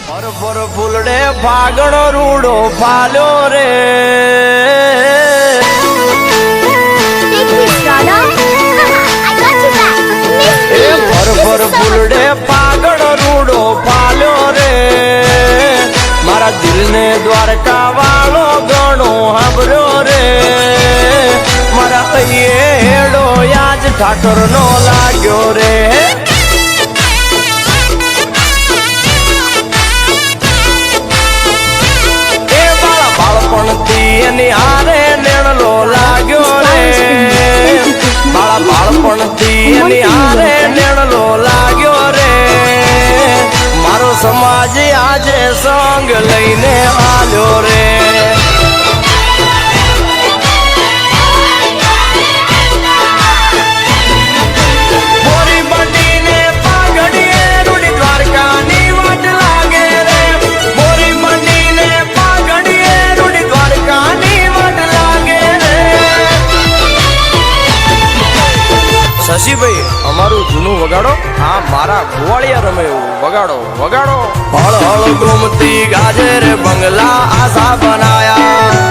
પર ફૂલડે ફાગણો રૂડો ફાલ્યો રે પર ફૂલડે ફાગણો રૂડો ફાલ્યો રે મારા દિલને દ્વારકા વાળો ગણો હાંભળ્યો રે મારા અહીંયા હેડો યાજ ઠાઠર નો લાગ્યો રે એની હારે નેણલો લાગ્યો રે મારા બાળપણથી એની હારે નેણલો લાગ્યો રે મારો સમાજ આજે સંગ લઈને આલ્યો રે બોરી મંડીને પાઘડીએ રૂડી દ્વારકાની વાટ લાગે રે બોરી મંડીને પાઘડીએ રૂડી દ્વારકાની વાટ લાગે રે શશીભાઈ અમારું જૂનું વગાડો હા મારા ગોવાળિયા રમે એવું વગાડો વગાડો હળ હળ ઘૂમતી ગાજે રે બંગલા આશા બનાયા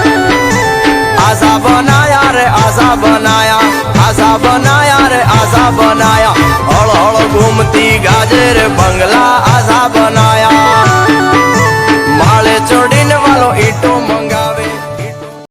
રે આશા બનાયા રે આશા બનાયા હળ હળ ઘૂમતી ગાજે રે બંગલા આશા બનાયા